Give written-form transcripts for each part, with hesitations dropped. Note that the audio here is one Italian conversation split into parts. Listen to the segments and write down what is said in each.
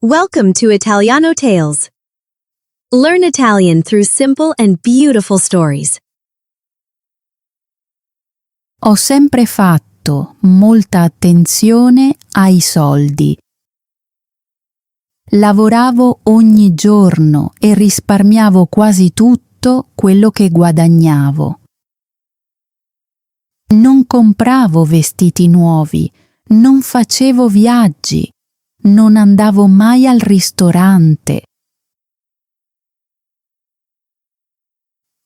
Welcome to Italiano Tales. Learn Italian through simple and beautiful stories. Ho sempre fatto molta attenzione ai soldi. Lavoravo ogni giorno e risparmiavo quasi tutto quello che guadagnavo. Non compravo vestiti nuovi, non facevo viaggi, non andavo mai al ristorante.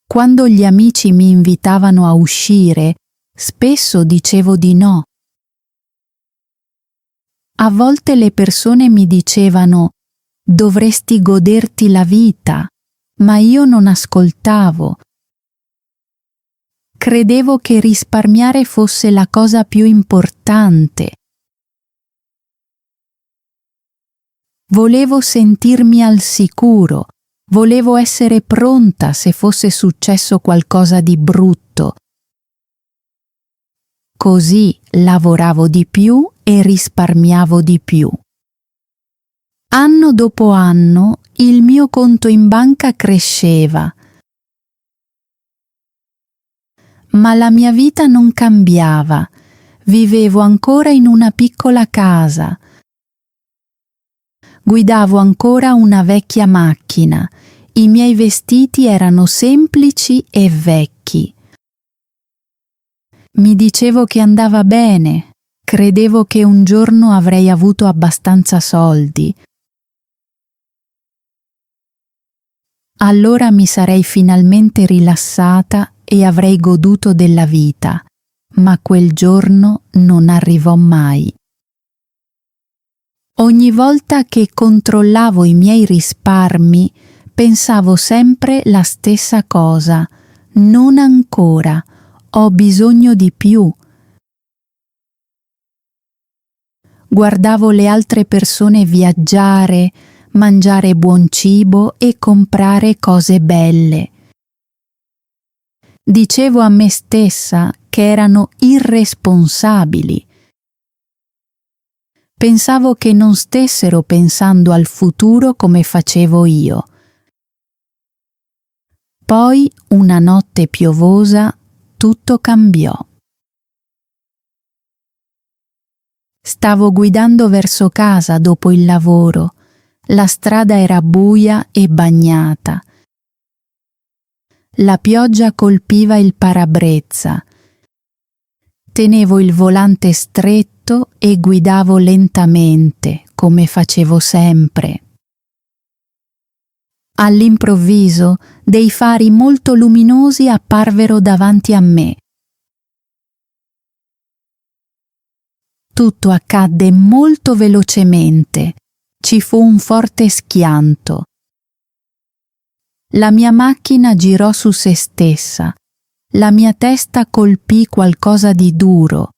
Quando gli amici mi invitavano a uscire, spesso dicevo di no. A volte le persone mi dicevano: dovresti goderti la vita, ma io non ascoltavo. Credevo che risparmiare fosse la cosa più importante. Volevo sentirmi al sicuro, volevo essere pronta se fosse successo qualcosa di brutto. Così lavoravo di più e risparmiavo di più. Anno dopo anno il mio conto in banca cresceva. Ma la mia vita non cambiava. Vivevo ancora in una piccola casa. Guidavo ancora una vecchia macchina. I miei vestiti erano semplici e vecchi. Mi dicevo che andava bene. Credevo che un giorno avrei avuto abbastanza soldi. Allora mi sarei finalmente rilassata e avrei goduto della vita, ma quel giorno non arrivò mai. Ogni volta che controllavo i miei risparmi, pensavo sempre la stessa cosa: non ancora, ho bisogno di più. Guardavo le altre persone viaggiare, mangiare buon cibo e comprare cose belle. Dicevo a me stessa che erano irresponsabili. Pensavo che non stessero pensando al futuro come facevo io. Poi, una notte piovosa, tutto cambiò. Stavo guidando verso casa dopo il lavoro. La strada era buia e bagnata. La pioggia colpiva il parabrezza. Tenevo il volante stretto e guidavo lentamente, come facevo sempre. All'improvviso, dei fari molto luminosi apparvero davanti a me. Tutto accadde molto velocemente. Ci fu un forte schianto. La mia macchina girò su se stessa. La mia testa colpì qualcosa di duro.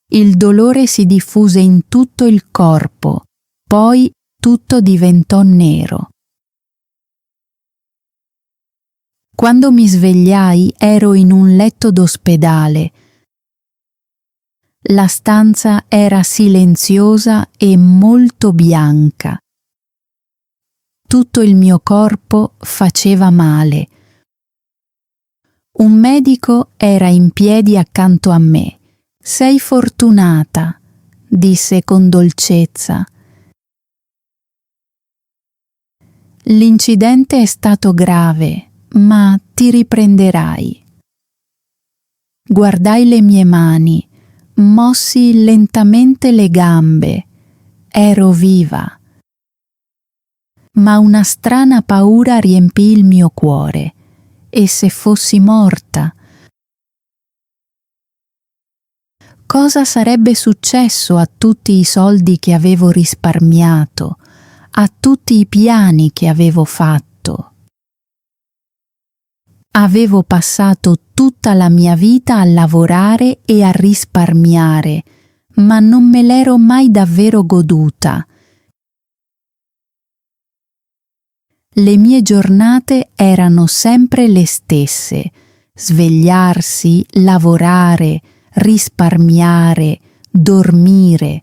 Il dolore si diffuse in tutto il corpo, poi tutto diventò nero. Quando mi svegliai ero in un letto d'ospedale. La stanza era silenziosa e molto bianca. Tutto il mio corpo faceva male. Un medico era in piedi accanto a me. «Sei fortunata», disse con dolcezza. «L'incidente è stato grave, ma ti riprenderai». Guardai le mie mani, mossi lentamente le gambe. Ero viva. Ma una strana paura riempì il mio cuore. E se fossi morta? Cosa sarebbe successo a tutti i soldi che avevo risparmiato, a tutti i piani che avevo fatto? Avevo passato tutta la mia vita a lavorare e a risparmiare, ma non me l'ero mai davvero goduta. Le mie giornate erano sempre le stesse: svegliarsi, lavorare, risparmiare, dormire.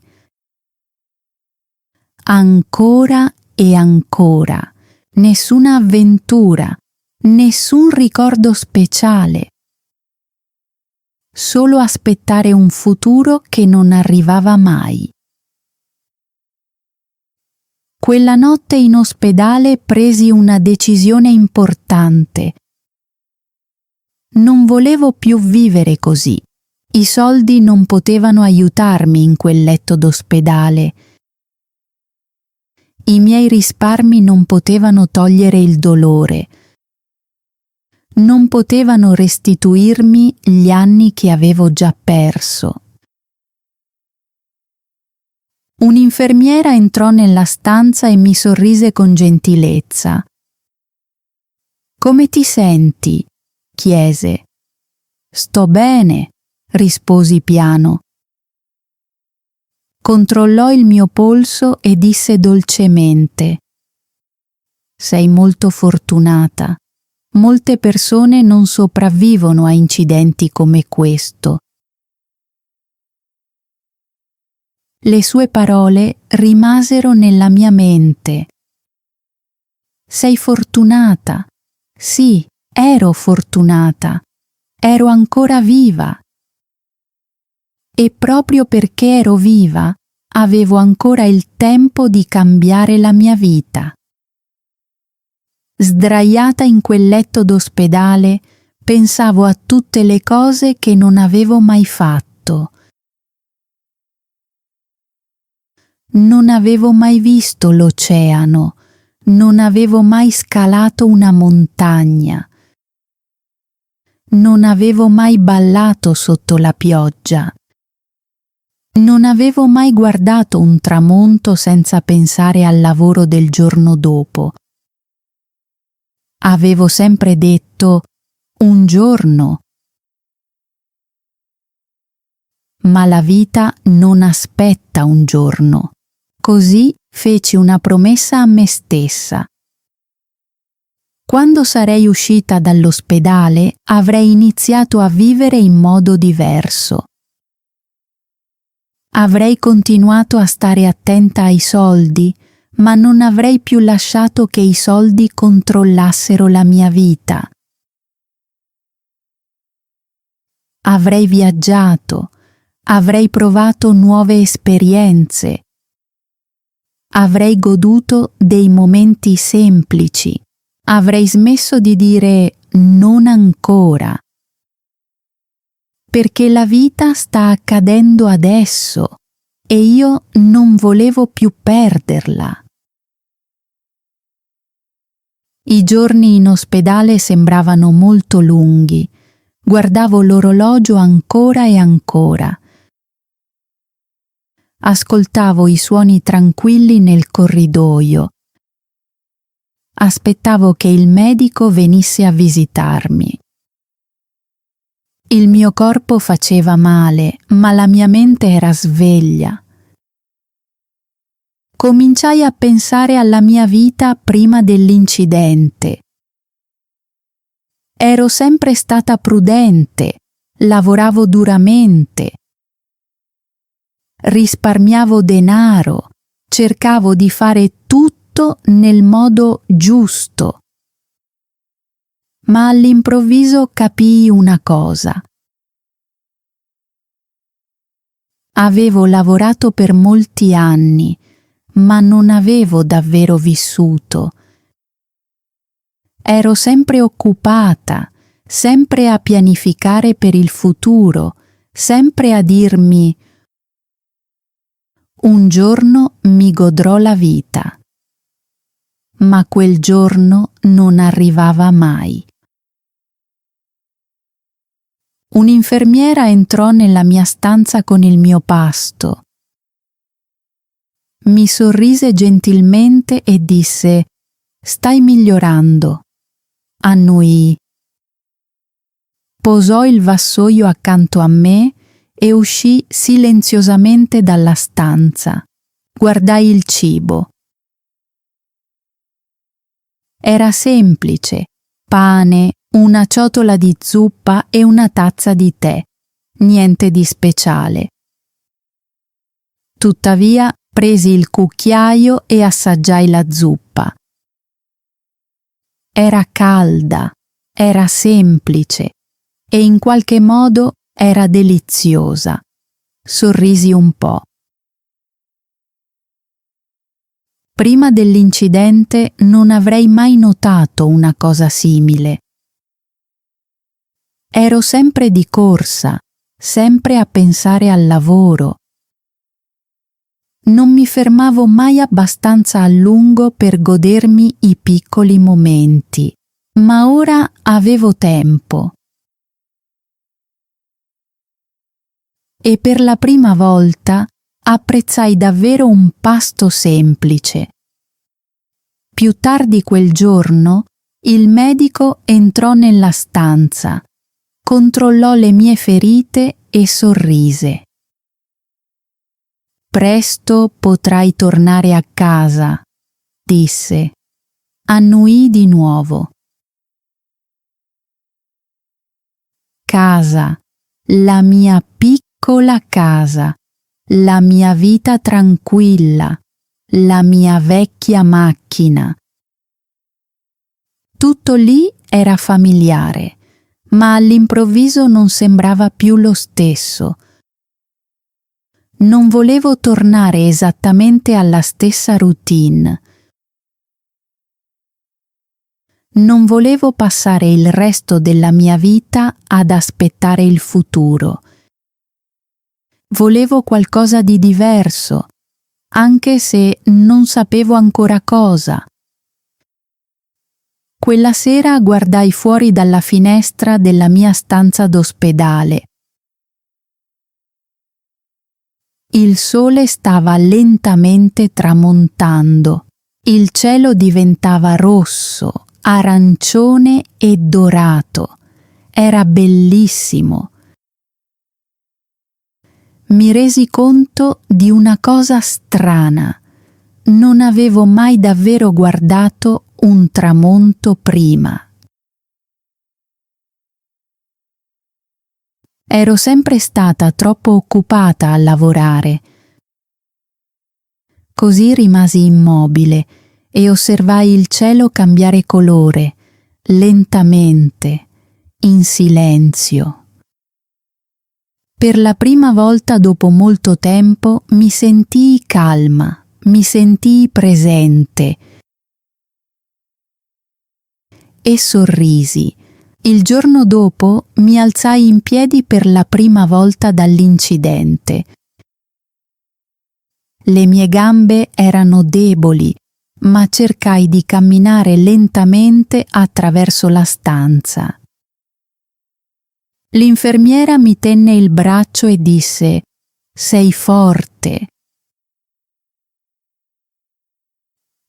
Ancora e ancora. Nessuna avventura, nessun ricordo speciale. Solo aspettare un futuro che non arrivava mai. Quella notte in ospedale presi una decisione importante. Non volevo più vivere così. I soldi non potevano aiutarmi in quel letto d'ospedale. I miei risparmi non potevano togliere il dolore. Non potevano restituirmi gli anni che avevo già perso. Un'infermiera entrò nella stanza e mi sorrise con gentilezza. «Come ti senti?» chiese. «Sto bene», risposi piano. Controllò il mio polso e disse dolcemente: «Sei molto fortunata. Molte persone non sopravvivono a incidenti come questo». Le sue parole rimasero nella mia mente. «Sei fortunata». Sì, ero fortunata. Ero ancora viva. E proprio perché ero viva, avevo ancora il tempo di cambiare la mia vita. Sdraiata in quel letto d'ospedale, pensavo a tutte le cose che non avevo mai fatto. Non avevo mai visto l'oceano, non avevo mai scalato una montagna, non avevo mai ballato sotto la pioggia, non avevo mai guardato un tramonto senza pensare al lavoro del giorno dopo. Avevo sempre detto un giorno. Ma la vita non aspetta un giorno. Così feci una promessa a me stessa. Quando sarei uscita dall'ospedale, avrei iniziato a vivere in modo diverso. Avrei continuato a stare attenta ai soldi, ma non avrei più lasciato che i soldi controllassero la mia vita. Avrei viaggiato, avrei provato nuove esperienze, avrei goduto dei momenti semplici, avrei smesso di dire non ancora, perché la vita sta accadendo adesso e io non volevo più perderla. I giorni in ospedale sembravano molto lunghi. Guardavo l'orologio ancora e ancora. Ascoltavo i suoni tranquilli nel corridoio. Aspettavo che il medico venisse a visitarmi. Il mio corpo faceva male, ma la mia mente era sveglia. Cominciai a pensare alla mia vita prima dell'incidente. Ero sempre stata prudente, lavoravo duramente, risparmiavo denaro, cercavo di fare tutto nel modo giusto. Ma all'improvviso capii una cosa. Avevo lavorato per molti anni, ma non avevo davvero vissuto. Ero sempre occupata, sempre a pianificare per il futuro, sempre a dirmi: un giorno mi godrò la vita. Ma quel giorno non arrivava mai. Un'infermiera entrò nella mia stanza con il mio pasto. Mi sorrise gentilmente e disse: «Stai migliorando». Annuii. Posò il vassoio accanto a me e uscì silenziosamente dalla stanza. Guardai il cibo. Era semplice: pane, una ciotola di zuppa e una tazza di tè. Niente di speciale. Tuttavia Presi il cucchiaio e assaggiai la zuppa. Era calda, era semplice e in qualche modo era deliziosa. Sorrisi un po'. Prima dell'incidente non avrei mai notato una cosa simile. Ero sempre di corsa, sempre a pensare al lavoro. Non mi fermavo mai abbastanza a lungo per godermi i piccoli momenti, ma ora avevo tempo. E per la prima volta apprezzai davvero un pasto semplice. Più tardi quel giorno il medico entrò nella stanza, controllò le mie ferite e sorrise. Presto potrai tornare a casa, disse. Annuii di nuovo. Casa, la mia piccola casa, la mia vita tranquilla, la mia vecchia macchina. Tutto lì era familiare, ma all'improvviso non sembrava più lo stesso. Non volevo tornare esattamente alla stessa routine. Non volevo passare il resto della mia vita ad aspettare il futuro. Volevo qualcosa di diverso, anche se non sapevo ancora cosa. Quella sera guardai fuori dalla finestra della mia stanza d'ospedale. Il sole stava lentamente tramontando. Il cielo diventava rosso, arancione e dorato. Era bellissimo. Mi resi conto di una cosa strana. Non avevo mai davvero guardato un tramonto prima. Ero sempre stata troppo occupata a lavorare. Così rimasi immobile e osservai il cielo cambiare colore, lentamente, in silenzio. Per la prima volta dopo molto tempo mi sentii calma, mi sentii presente e sorrisi. Il giorno dopo mi alzai in piedi per la prima volta dall'incidente. Le mie gambe erano deboli, ma cercai di camminare lentamente attraverso la stanza. L'infermiera mi tenne il braccio e disse: «Sei forte».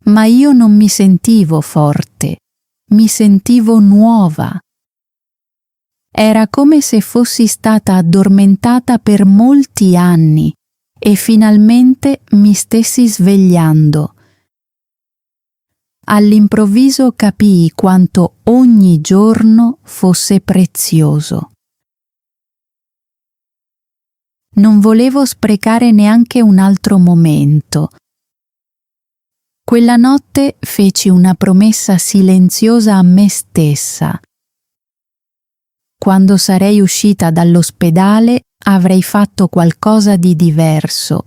Ma io non mi sentivo forte, mi sentivo nuova. Era come se fossi stata addormentata per molti anni e finalmente mi stessi svegliando. All'improvviso capii quanto ogni giorno fosse prezioso. Non volevo sprecare neanche un altro momento. Quella notte feci una promessa silenziosa a me stessa. Quando sarei uscita dall'ospedale avrei fatto qualcosa di diverso.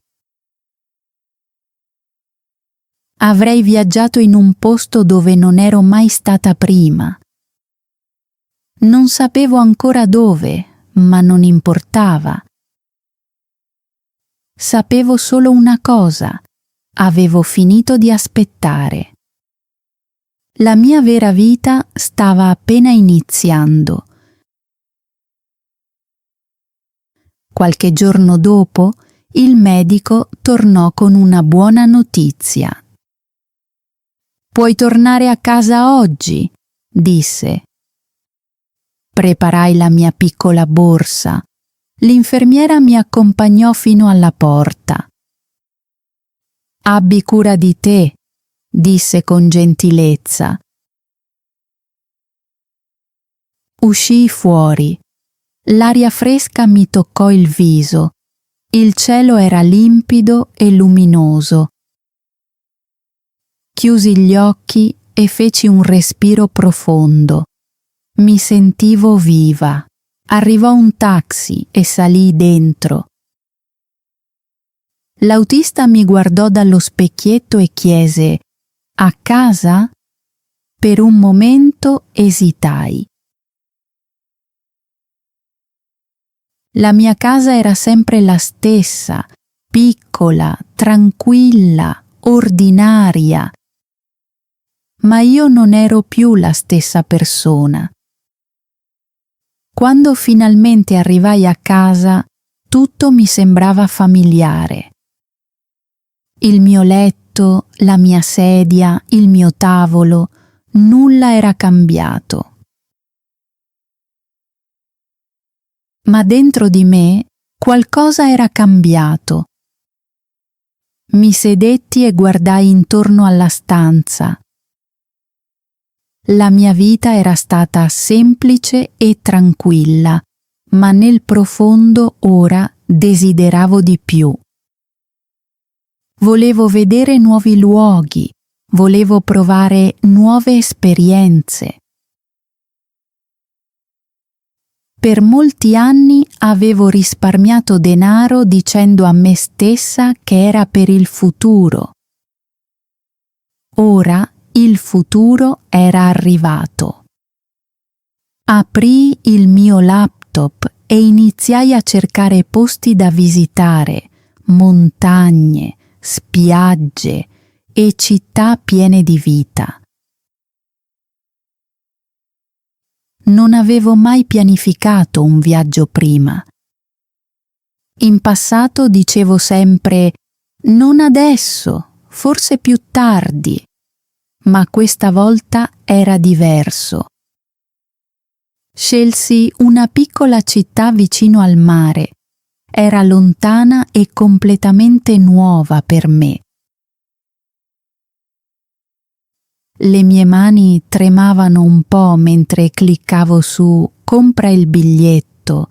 Avrei viaggiato in un posto dove non ero mai stata prima. Non sapevo ancora dove, ma non importava. Sapevo solo una cosa: avevo finito di aspettare. La mia vera vita stava appena iniziando. Qualche giorno dopo, il medico tornò con una buona notizia. «Puoi tornare a casa oggi», disse. Preparai la mia piccola borsa. L'infermiera mi accompagnò fino alla porta. «Abbi cura di te», disse con gentilezza. Uscii fuori. L'aria fresca mi toccò il viso. Il cielo era limpido e luminoso. Chiusi gli occhi e feci un respiro profondo. Mi sentivo viva. Arrivò un taxi e salii dentro. L'autista mi guardò dallo specchietto e chiese: «A casa?» Per un momento esitai. La mia casa era sempre la stessa, piccola, tranquilla, ordinaria. Ma io non ero più la stessa persona. Quando finalmente arrivai a casa, tutto mi sembrava familiare. Il mio letto, la mia sedia, il mio tavolo, nulla era cambiato. Ma dentro di me qualcosa era cambiato. Mi sedetti e guardai intorno alla stanza. La mia vita era stata semplice e tranquilla, ma nel profondo ora desideravo di più. Volevo vedere nuovi luoghi, volevo provare nuove esperienze. Per molti anni avevo risparmiato denaro dicendo a me stessa che era per il futuro. Ora il futuro era arrivato. Aprii il mio laptop e iniziai a cercare posti da visitare, montagne, spiagge e città piene di vita. Non avevo mai pianificato un viaggio prima. In passato dicevo sempre: «Non adesso, forse più tardi», ma questa volta era diverso. Scelsi una piccola città vicino al mare. Era lontana e completamente nuova per me. Le mie mani tremavano un po' mentre cliccavo su «Compra il biglietto».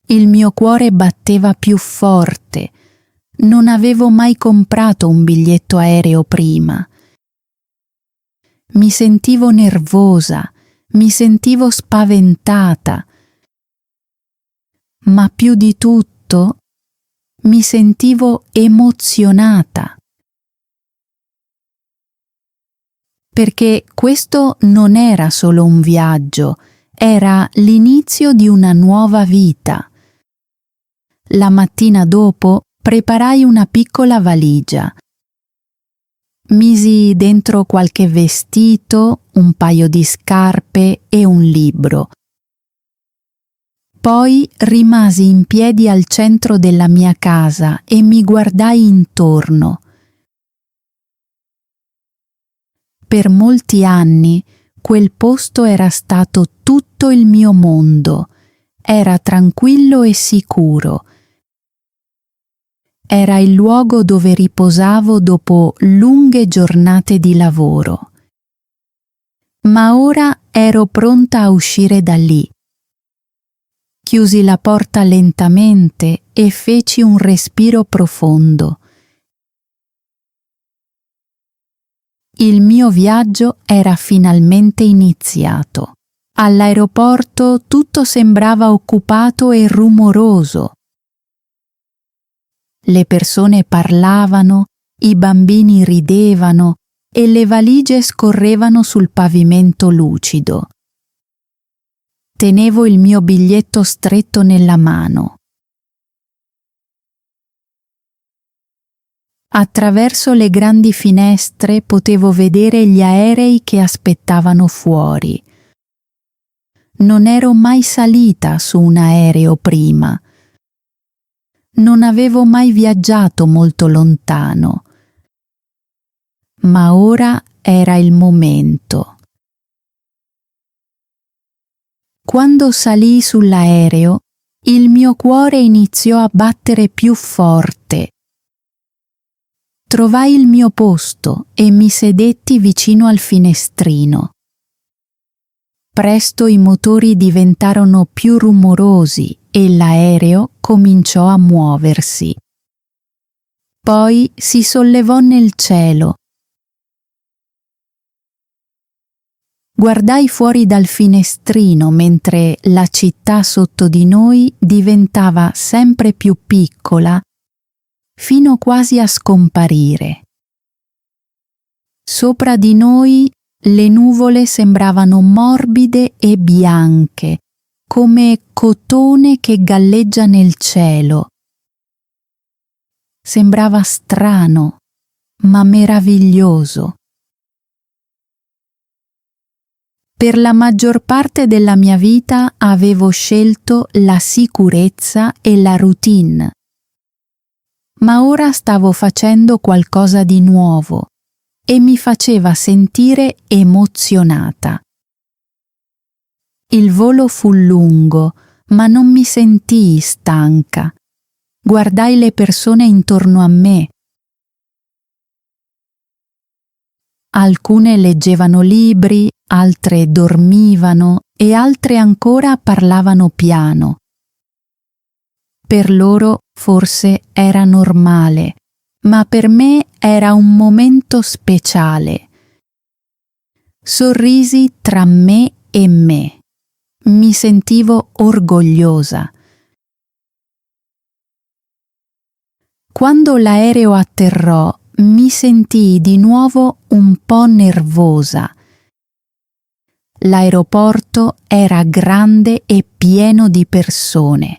Il mio cuore batteva più forte. Non avevo mai comprato un biglietto aereo prima. Mi sentivo nervosa, mi sentivo spaventata, ma più di tutto mi sentivo emozionata. Perché questo non era solo un viaggio, era l'inizio di una nuova vita. La mattina dopo preparai una piccola valigia. Misi dentro qualche vestito, un paio di scarpe e un libro. Poi rimasi in piedi al centro della mia casa e mi guardai intorno. Per molti anni quel posto era stato tutto il mio mondo. Era tranquillo e sicuro. Era il luogo dove riposavo dopo lunghe giornate di lavoro. Ma ora ero pronta a uscire da lì. Chiusi la porta lentamente e feci un respiro profondo. Il mio viaggio era finalmente iniziato. All'aeroporto tutto sembrava occupato e rumoroso. Le persone parlavano, i bambini ridevano e le valigie scorrevano sul pavimento lucido. Tenevo il mio biglietto stretto nella mano. Attraverso le grandi finestre potevo vedere gli aerei che aspettavano fuori. Non ero mai salita su un aereo prima. Non avevo mai viaggiato molto lontano. Ma ora era il momento. Quando salii sull'aereo, il mio cuore iniziò a battere più forte. Trovai il mio posto e mi sedetti vicino al finestrino. Presto i motori diventarono più rumorosi e l'aereo cominciò a muoversi. Poi si sollevò nel cielo. Guardai fuori dal finestrino mentre la città sotto di noi diventava sempre più piccola, fino quasi a scomparire. Sopra di noi le nuvole sembravano morbide e bianche, come cotone che galleggia nel cielo. Sembrava strano, ma meraviglioso. Per la maggior parte della mia vita avevo scelto la sicurezza e la routine, ma ora stavo facendo qualcosa di nuovo e mi faceva sentire emozionata. Il volo fu lungo, ma non mi sentii stanca. Guardai le persone intorno a me. Alcune leggevano libri, altre dormivano e altre ancora parlavano piano. Per loro forse era normale, ma per me era un momento speciale. Sorrisi tra me e me. Mi sentivo orgogliosa. Quando l'aereo atterrò, mi sentii di nuovo un po' nervosa. L'aeroporto era grande e pieno di persone.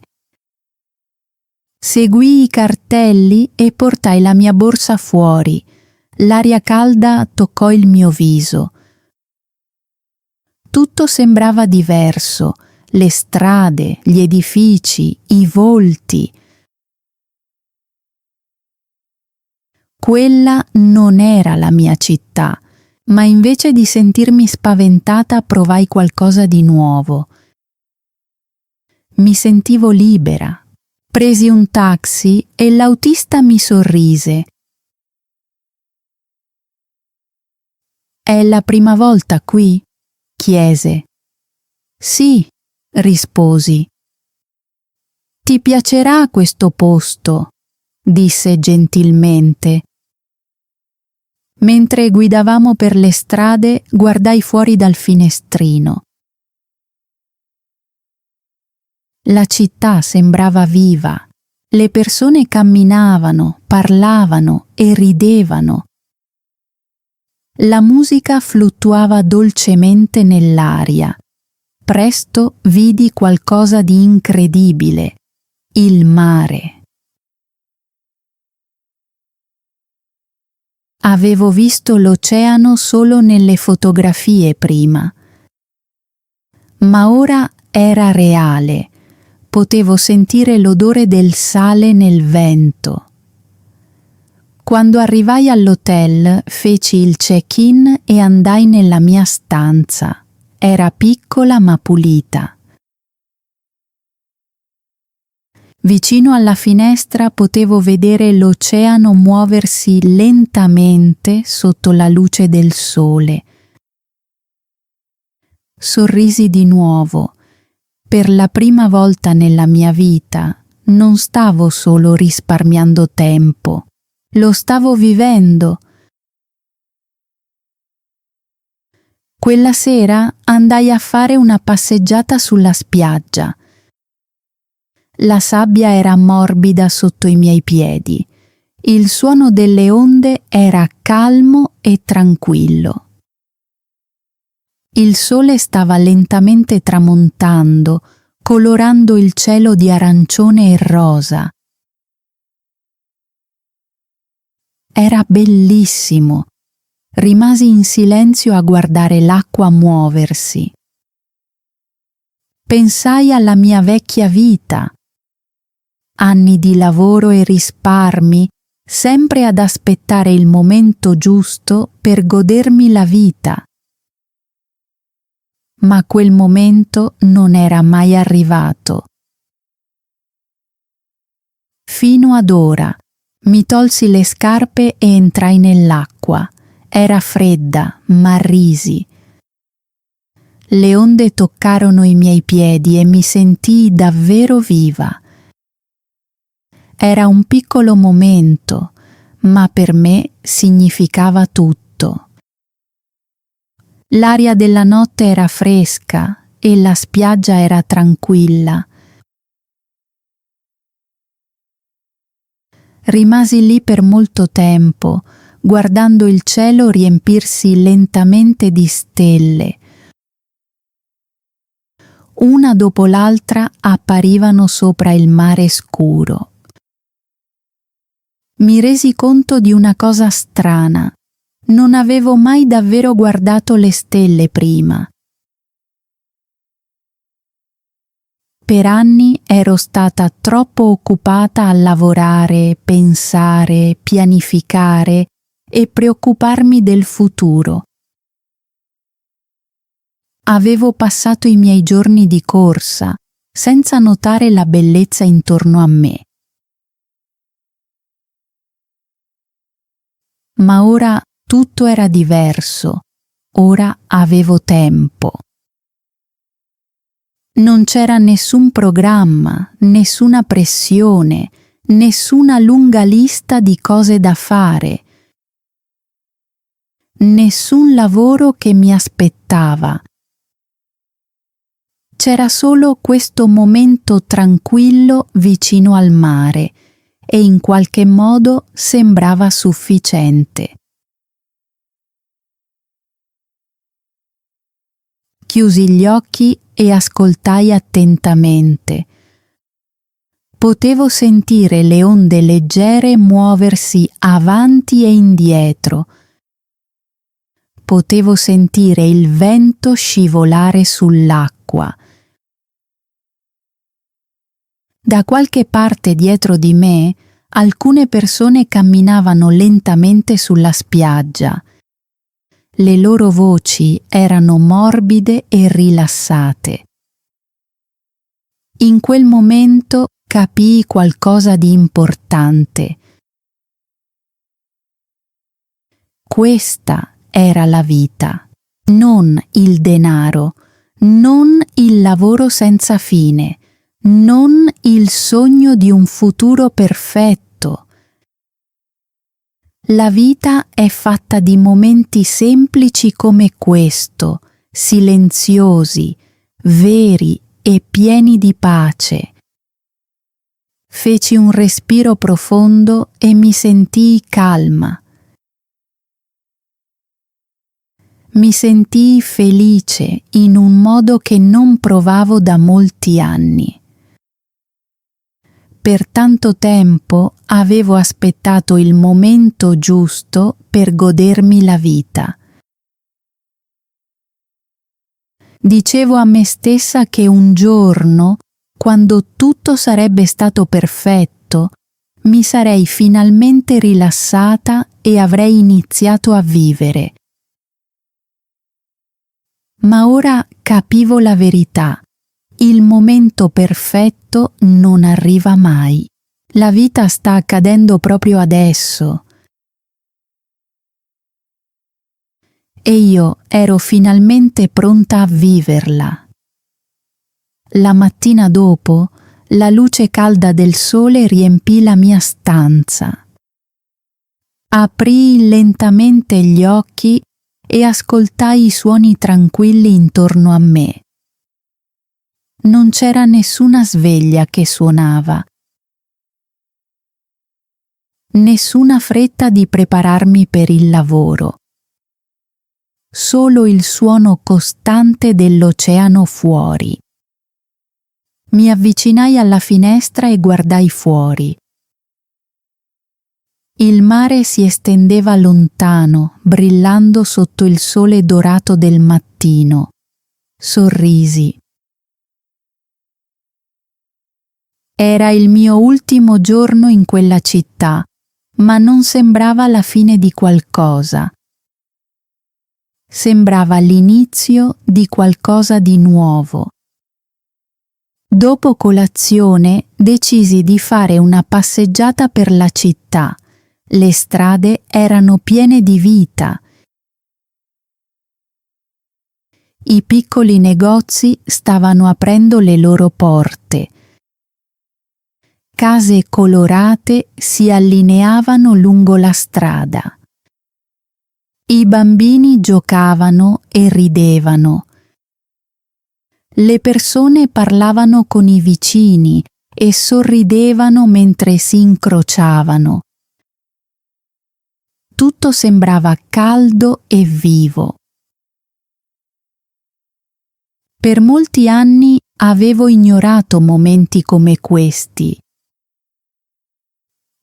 Seguii i cartelli e portai la mia borsa fuori. L'aria calda toccò il mio viso. Tutto sembrava diverso, le strade, gli edifici, i volti. Quella non era la mia città, ma invece di sentirmi spaventata provai qualcosa di nuovo. Mi sentivo libera. Presi un taxi e l'autista mi sorrise. «È la prima volta qui?» chiese. «Sì», risposi. «Ti piacerà questo posto?» disse gentilmente. Mentre guidavamo per le strade, guardai fuori dal finestrino. La città sembrava viva. Le persone camminavano, parlavano e ridevano. La musica fluttuava dolcemente nell'aria. Presto vidi qualcosa di incredibile: il mare. Avevo visto l'oceano solo nelle fotografie prima, ma ora era reale. Potevo sentire l'odore del sale nel vento. Quando arrivai all'hotel, feci il check-in e andai nella mia stanza. Era piccola ma pulita. Vicino alla finestra potevo vedere l'oceano muoversi lentamente sotto la luce del sole. Sorrisi di nuovo. Per la prima volta nella mia vita non stavo solo risparmiando tempo, lo stavo vivendo. Quella sera andai a fare una passeggiata sulla spiaggia. La sabbia era morbida sotto i miei piedi. Il suono delle onde era calmo e tranquillo. Il sole stava lentamente tramontando, colorando il cielo di arancione e rosa. Era bellissimo. Rimasi in silenzio a guardare l'acqua muoversi. Pensai alla mia vecchia vita. Anni di lavoro e risparmi, sempre ad aspettare il momento giusto per godermi la vita. Ma quel momento non era mai arrivato. Fino ad ora mi tolsi le scarpe e entrai nell'acqua. Era fredda, ma risi. Le onde toccarono i miei piedi e mi sentii davvero viva. Era un piccolo momento, ma per me significava tutto. L'aria della notte era fresca e la spiaggia era tranquilla. Rimasi lì per molto tempo, guardando il cielo riempirsi lentamente di stelle. Una dopo l'altra apparivano sopra il mare scuro. Mi resi conto di una cosa strana. Non avevo mai davvero guardato le stelle prima. Per anni ero stata troppo occupata a lavorare, pensare, pianificare e preoccuparmi del futuro. Avevo passato i miei giorni di corsa, senza notare la bellezza intorno a me. Ma ora tutto era diverso, ora avevo tempo. Non c'era nessun programma, nessuna pressione, nessuna lunga lista di cose da fare, nessun lavoro che mi aspettava. C'era solo questo momento tranquillo vicino al mare e in qualche modo sembrava sufficiente. Chiusi gli occhi e ascoltai attentamente. Potevo sentire le onde leggere muoversi avanti e indietro. Potevo sentire il vento scivolare sull'acqua. Da qualche parte dietro di me, alcune persone camminavano lentamente sulla spiaggia. Le loro voci erano morbide e rilassate. In quel momento capii qualcosa di importante. Questa era la vita, non il denaro, non il lavoro senza fine, non il sogno di un futuro perfetto. La vita è fatta di momenti semplici come questo, silenziosi, veri e pieni di pace. Feci un respiro profondo e mi sentii calma. Mi sentii felice in un modo che non provavo da molti anni. Per tanto tempo avevo aspettato il momento giusto per godermi la vita. Dicevo a me stessa che un giorno, quando tutto sarebbe stato perfetto, mi sarei finalmente rilassata e avrei iniziato a vivere. Ma ora capivo la verità. Il momento perfetto non arriva mai. La vita sta accadendo proprio adesso. E io ero finalmente pronta a viverla. La mattina dopo, la luce calda del sole riempì la mia stanza. Aprii lentamente gli occhi e ascoltai i suoni tranquilli intorno a me. Non c'era nessuna sveglia che suonava, nessuna fretta di prepararmi per il lavoro, solo il suono costante dell'oceano fuori. Mi avvicinai alla finestra e guardai fuori. Il mare si estendeva lontano, brillando sotto il sole dorato del mattino. Sorrisi. Era il mio ultimo giorno in quella città, ma non sembrava la fine di qualcosa. Sembrava l'inizio di qualcosa di nuovo. Dopo colazione decisi di fare una passeggiata per la città. Le strade erano piene di vita. I piccoli negozi stavano aprendo le loro porte. Case colorate si allineavano lungo la strada. I bambini giocavano e ridevano. Le persone parlavano con i vicini e sorridevano mentre si incrociavano. Tutto sembrava caldo e vivo. Per molti anni avevo ignorato momenti come questi.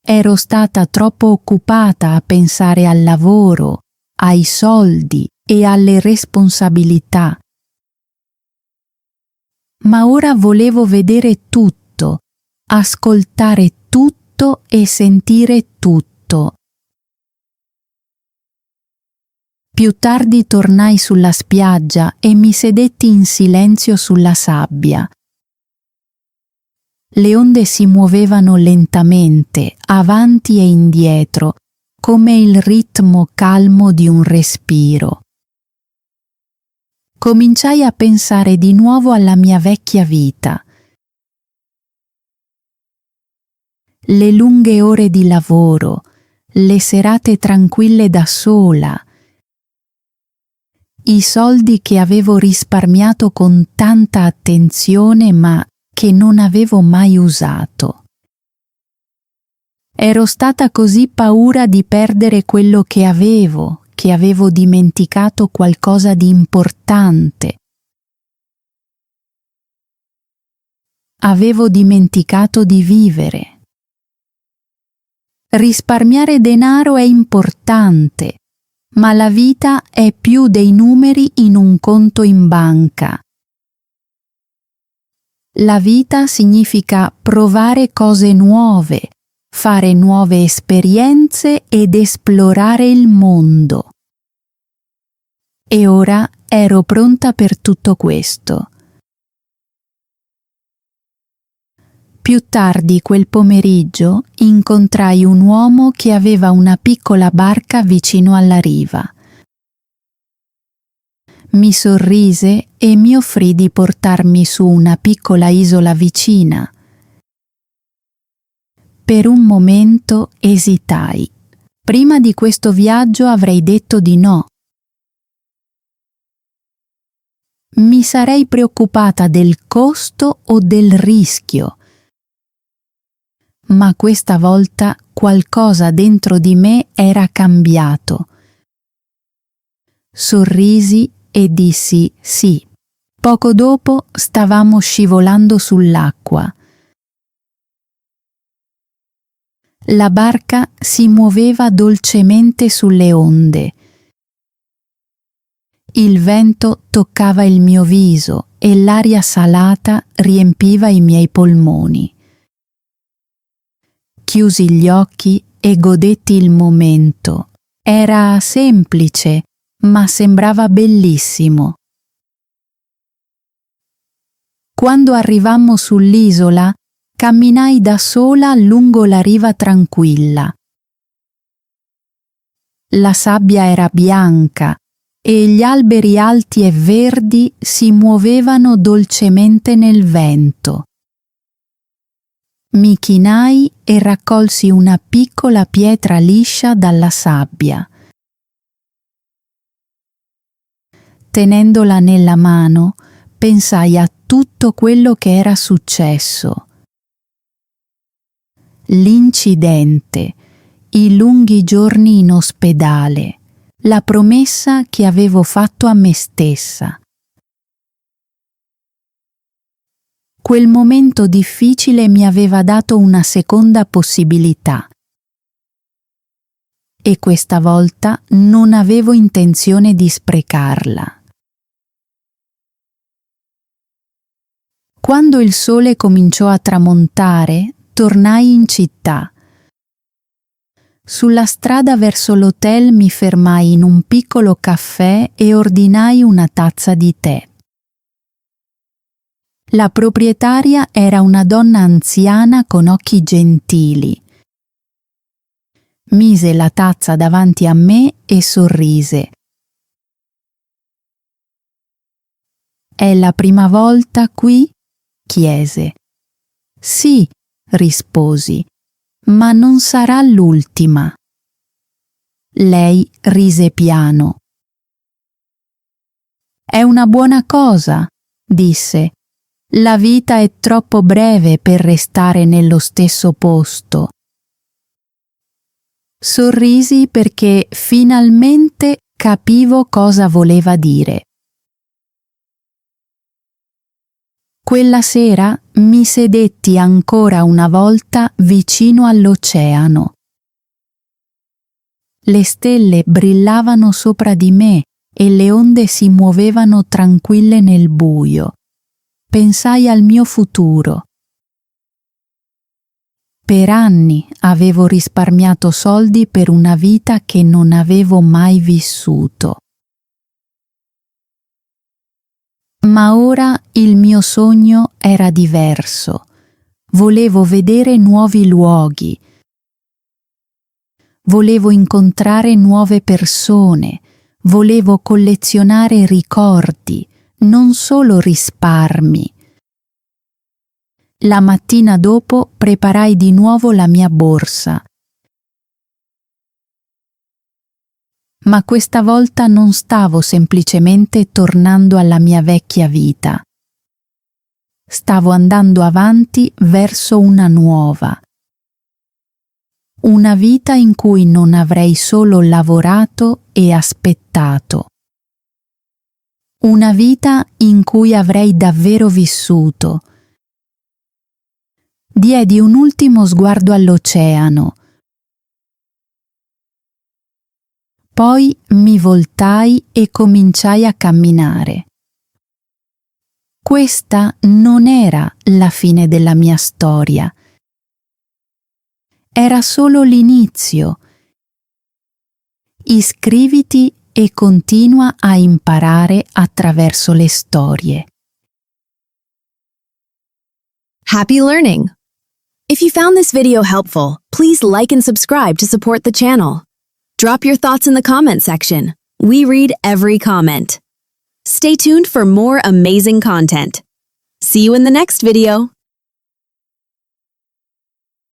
Ero stata troppo occupata a pensare al lavoro, ai soldi e alle responsabilità. Ma ora volevo vedere tutto, ascoltare tutto e sentire tutto. Più tardi tornai sulla spiaggia e mi sedetti in silenzio sulla sabbia. Le onde si muovevano lentamente, avanti e indietro, come il ritmo calmo di un respiro. Cominciai a pensare di nuovo alla mia vecchia vita. Le lunghe ore di lavoro, le serate tranquille da sola, i soldi che avevo risparmiato con tanta attenzione ma che non avevo mai usato. Ero stata così paura di perdere quello che avevo dimenticato qualcosa di importante. Avevo dimenticato di vivere. Risparmiare denaro è importante, ma la vita è più dei numeri in un conto in banca. La vita significa provare cose nuove, fare nuove esperienze ed esplorare il mondo. E ora ero pronta per tutto questo. Più tardi quel pomeriggio incontrai un uomo che aveva una piccola barca vicino alla riva. Mi sorrise e mi offrì di portarmi su una piccola isola vicina. Per un momento esitai. Prima di questo viaggio avrei detto di no. Mi sarei preoccupata del costo o del rischio. Ma questa volta qualcosa dentro di me era cambiato. Sorrisi e dissi sì. Poco dopo stavamo scivolando sull'acqua. La barca si muoveva dolcemente sulle onde. Il vento toccava il mio viso e l'aria salata riempiva i miei polmoni. Chiusi gli occhi e godetti il momento. Era semplice, ma sembrava bellissimo. Quando arrivammo sull'isola, camminai da sola lungo la riva tranquilla. La sabbia era bianca e gli alberi alti e verdi si muovevano dolcemente nel vento. Mi chinai e raccolsi una piccola pietra liscia dalla sabbia. Tenendola nella mano, pensai a tutto quello che era successo. L'incidente, i lunghi giorni in ospedale, la promessa che avevo fatto a me stessa. Quel momento difficile mi aveva dato una seconda possibilità. E questa volta non avevo intenzione di sprecarla. Quando il sole cominciò a tramontare, tornai in città. Sulla strada verso l'hotel mi fermai in un piccolo caffè e ordinai una tazza di tè. La proprietaria era una donna anziana con occhi gentili. Mise la tazza davanti a me e sorrise. È la prima volta qui? Chiese. Sì, risposi, ma non sarà l'ultima. Lei rise piano. È una buona cosa, disse. La vita è troppo breve per restare nello stesso posto. Sorrisi perché finalmente capivo cosa voleva dire. Quella sera mi sedetti ancora una volta vicino all'oceano. Le stelle brillavano sopra di me e le onde si muovevano tranquille nel buio. Pensai al mio futuro. Per anni avevo risparmiato soldi per una vita che non avevo mai vissuto. Ma ora il mio sogno era diverso. Volevo vedere nuovi luoghi. Volevo incontrare nuove persone. Volevo collezionare ricordi, non solo risparmi. La mattina dopo preparai di nuovo la mia borsa. Ma questa volta non stavo semplicemente tornando alla mia vecchia vita. Stavo andando avanti verso una nuova. Una vita in cui non avrei solo lavorato e aspettato. Una vita in cui avrei davvero vissuto. Diedi un ultimo sguardo all'oceano. Poi mi voltai e cominciai a camminare. Questa non era la fine della mia storia. Era solo l'inizio. Iscriviti e continua a imparare attraverso le storie. Happy learning! If you found this video helpful, please like and subscribe to support the channel. Drop your thoughts in the comment section. We read every comment. Stay tuned for more amazing content. See you in the next video.